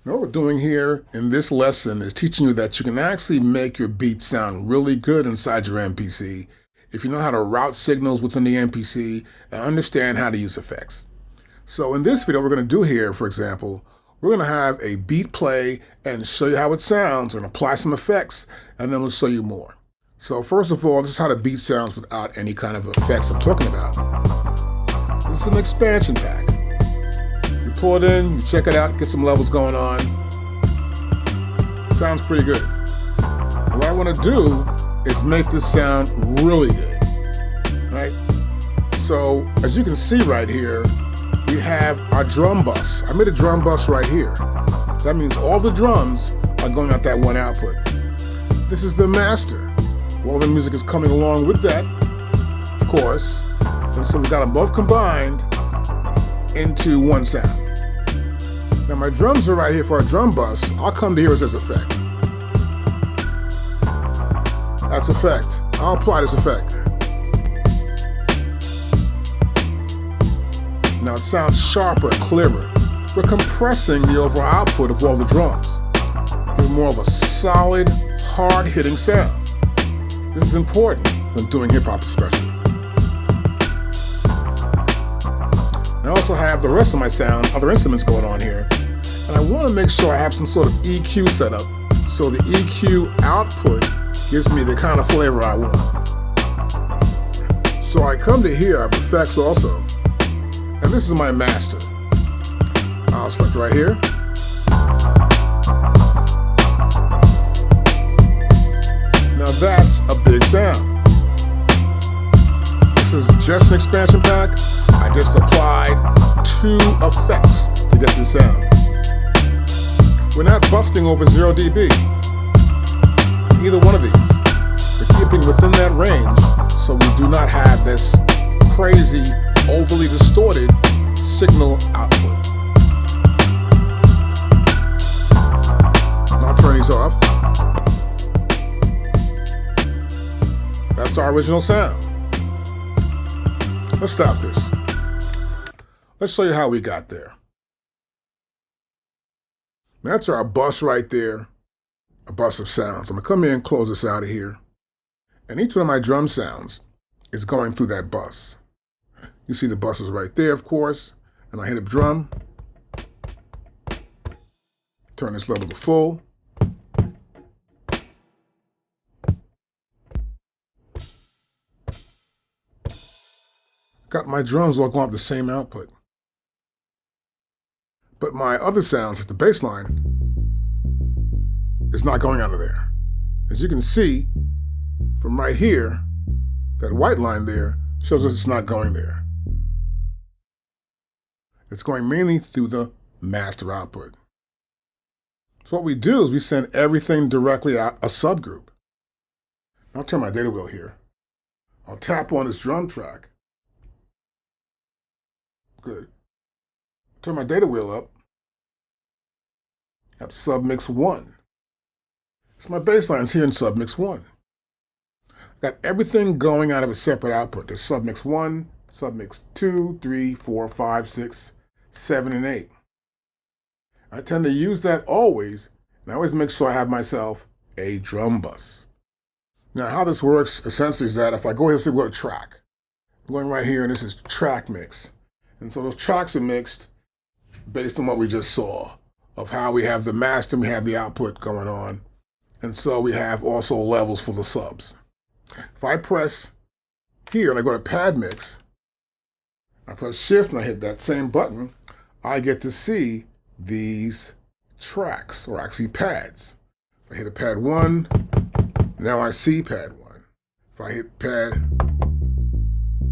Now what we're doing here in this lesson is teaching you that you can actually make your beat sound really good inside your MPC if you know how to route signals within the MPC and understand how to use effects. So in this video, we're going to do here, for example, we're going to have a beat play and show you how it sounds and apply some effects, and then we'll show you more. So first of all, this is how the beat sounds without any kind of effects I'm talking about. This is an expansion pack. You pull it in, you check it out, get some levels going on. Sounds pretty good. What I want to do is make this sound really good, right? So as you can see right here, we have our drum bus. I made a drum bus right here. That means all the drums are going out that one output. This is the master. All the music is coming along with that, of course. And so we got them both combined into one sound. Now my drums are right here for our drum bus. I'll come to here as effect. That's effect. I'll apply this effect. Now it sounds sharper and clearer. We're compressing the overall output of all the drums. Give more of a solid, hard-hitting sound. This is important when doing hip-hop especially. I also have the rest of my sound, other instruments going on here. And I want to make sure I have some sort of EQ set up so the EQ output gives me the kind of flavor I want. So I come to here, I have effects also. And this is my master. I'll select right here. Now that's a big sound. This is just an expansion pack. I just applied 2 effects to get this sound. We're not busting over 0 dB. Either one of these. We're keeping within that range so we do not have this crazy, overly distorted signal output. Now I'll turn these off. That's our original sound. Let's stop this. Let's show you how we got there. That's our bus right there, a bus of sounds. I'm gonna come in and close this out of here. And each one of my drum sounds is going through that bus. You see the buses right there, of course, and I hit a drum. Turn this level to full. Got my drums all going off the same output. But my other sounds at the bass line is not going out of there. As you can see from right here, that white line there shows us it's not going there. It's going mainly through the master output. So what we do is we send everything directly out a subgroup. I'll turn my data wheel here. I'll tap on this drum track. Good. Turn my data wheel up. Have SUBMIX 1. So my bass line's here in SUBMIX 1. Got everything going out of a separate output. There's SUBMIX 1, SUBMIX 2, 3, 4, 5, 6, 7, and 8. I tend to use that always, and I always make sure I have myself a drum bus. Now how this works essentially is that if I go here and say we go to track, I'm going right here and this is track mix. And so those tracks are mixed based on what we just saw of how we have the master and we have the output going on. And so we have also levels for the subs. If I press here and I go to pad mix, I press shift and I hit that same button, I get to see these tracks, or actually pads. If I hit a pad 1, now I see pad 1. If I hit pad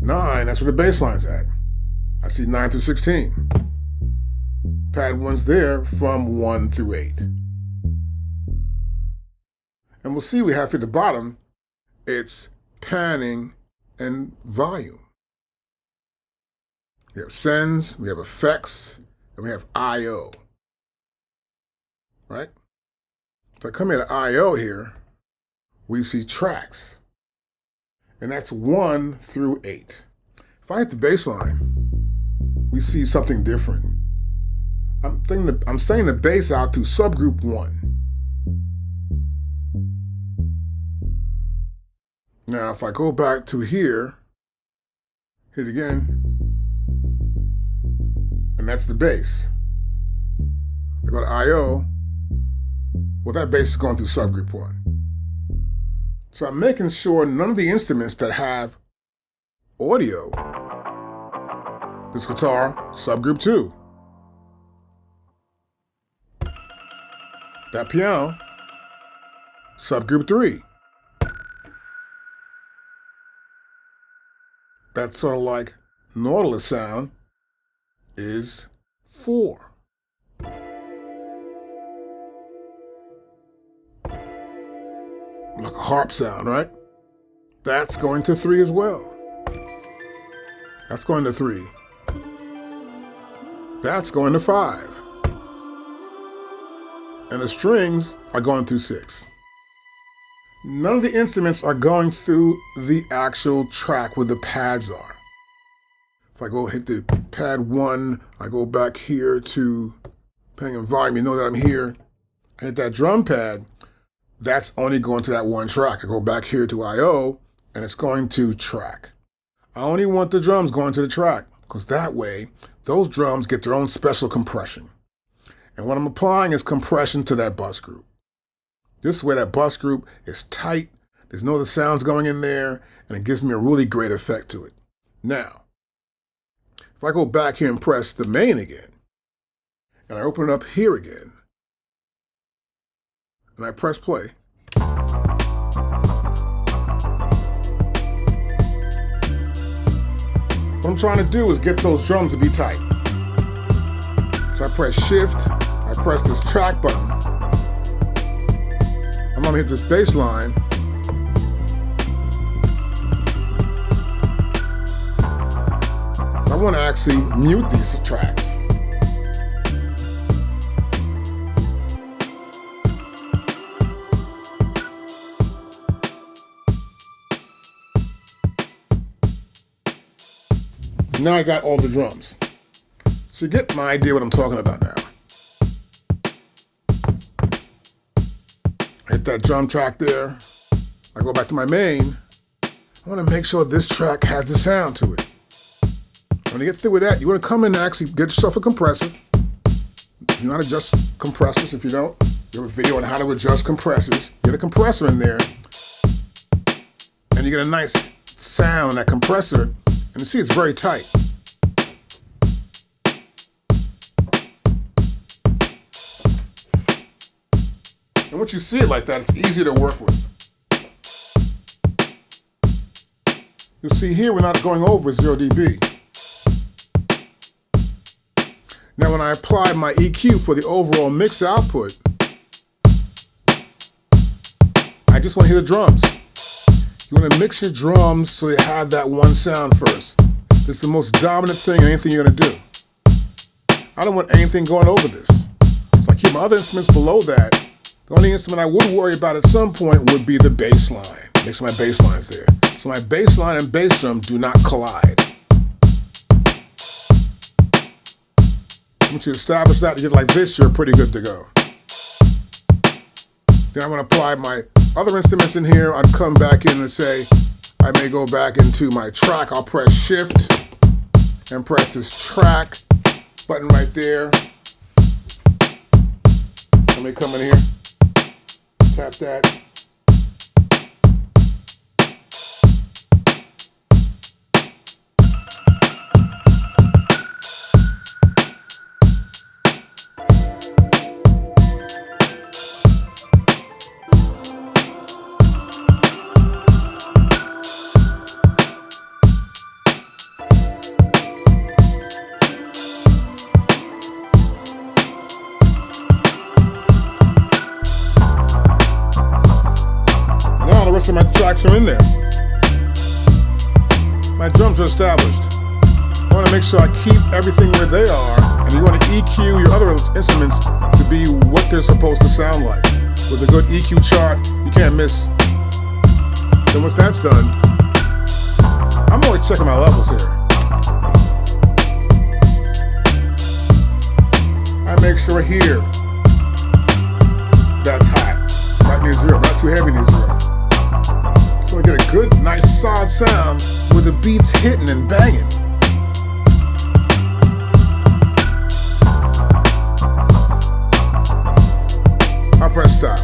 9, that's where the bass line's at. I see 9 through 16. Pad 1's there from 1 through 8. And we'll see we have here at the bottom, it's panning and volume. We have sends, we have effects, and we have I/O. Right? So I come here to I/O here, we see tracks. And that's 1 through 8. If I hit the bass line, we see something different. I'm sending the bass out to subgroup 1. Now, if I go back to here, hit it again, and that's the bass. I go to I/O, well, that bass is going through subgroup 1. So I'm making sure none of the instruments that have audio, this guitar, subgroup 2. That piano, subgroup 3. That sort of like Nautilus sound is 4. Like a harp sound, right? That's going to 3 as well. That's going to 3. That's going to 5. And the strings are going through 6. None of the instruments are going through the actual track where the pads are. If I go hit the pad 1, I go back here to depending on volume, you know that I'm here. I hit that drum pad, that's only going to that one track. I go back here to I/O, and it's going to track. I only want the drums going to the track, because that way, those drums get their own special compression. And what I'm applying is compression to that bus group. This way that bus group is tight, there's no other sounds going in there, and it gives me a really great effect to it. Now, if I go back here and press the main again, and I open it up here again, and I press play, what I'm trying to do is get those drums to be tight. So I press shift, I press this track button, I'm gonna hit this bass line, I want to actually mute these tracks. Now I got all the drums. So you get my idea what I'm talking about now. Hit that drum track there. I go back to my main. I want to make sure this track has the sound to it. When you get through with that, you want to come in and actually get yourself a compressor. You know how to adjust compressors. If you don't, you have a video on how to adjust compressors. Get a compressor in there, and you get a nice sound on that compressor. And you see it's very tight. And once you see it like that, it's easier to work with. You'll see here we're not going over 0 dB. Now when I apply my EQ for the overall mix output, I just want to hear the drums. You want to mix your drums so you have that one sound first. This is the most dominant thing in anything you're going to do. I don't want anything going over this. So I keep my other instruments below that. The only instrument I would worry about at some point would be the bass line. Make sure my bass line's there. So my bass line and bass drum do not collide. Once you establish that, you get like this, you're pretty good to go. Then I'm going to apply my other instruments in here. I'd come back in and say, I may go back into my track. I'll press shift and press this track button right there. Let me come in here, tap that. So my tracks are in there. My drums are established. I want to make sure I keep everything where they are, and you want to EQ your other instruments to be what they're supposed to sound like. With a good EQ chart, you can't miss. Then once that's done, I'm always checking my levels here. I I make sure here that's hot, not near zero, not too heavy near zero. So I get a good, nice, solid sound with the beats hitting and banging. I press stop.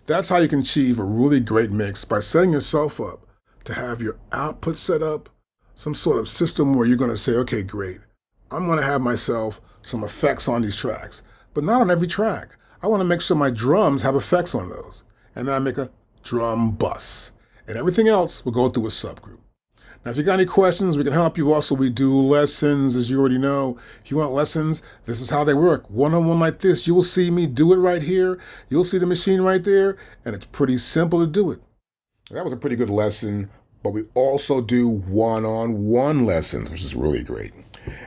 That's how you can achieve a really great mix, by setting yourself up to have your output set up, some sort of system where you're going to say, okay, great, I'm going to have myself some effects on these tracks, but not on every track. I want to make sure my drums have effects on those. And then I make a drum bus. And everything else will go through a subgroup. Now, if you got any questions, we can help you. Also, we do lessons, as you already know. If you want lessons, this is how they work. One-on-one like this, you will see me do it right here. You'll see the machine right there, and it's pretty simple to do it. That was a pretty good lesson, but we also do one-on-one lessons, which is really great.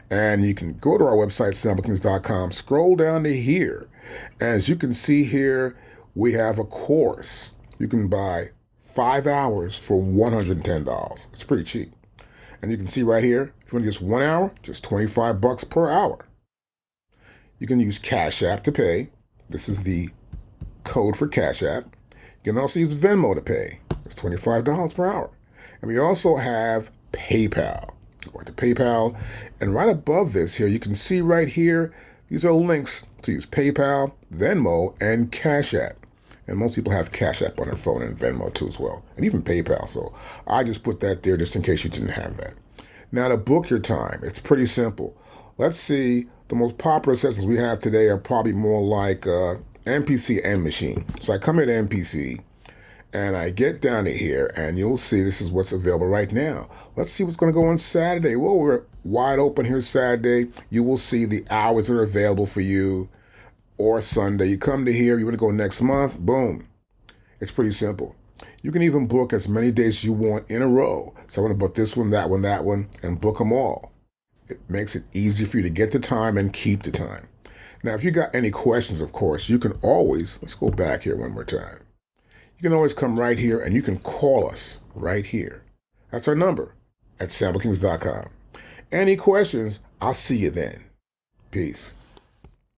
And you can go to our website, SUBMIX.com, scroll down to here. As you can see here, we have a course. You can buy 5 hours for $110. It's pretty cheap. And you can see right here, if you want to just 1 hour, just $25 per hour. You can use Cash App to pay. This is the code for Cash App. You can also use Venmo to pay. It's $25 per hour. And we also have PayPal. Go to PayPal, and right above this here, you can see right here, these are links to use PayPal, Venmo, and Cash App. And most people have Cash App on their phone and Venmo too as well, and even PayPal. So I just put that there just in case you didn't have that. Now to book your time, it's pretty simple. Let's see, the most popular sessions we have today are probably more like MPC and machine. So I come at MPC, and I get down to here, and you'll see this is what's available right now. Let's see what's going to go on Saturday. Well, we're wide open here Saturday. You will see the hours that are available for you. Or Sunday. You come to here, you want to go next month, boom. It's pretty simple. You can even book as many days as you want in a row. So I want to book this one, that one, that one, and book them all. It makes it easy for you to get the time and keep the time. Now, if you got any questions, of course, you can always, let's go back here one more time. You can always come right here and you can call us right here. That's our number at SampleKings.com. Any questions, I'll see you then. Peace.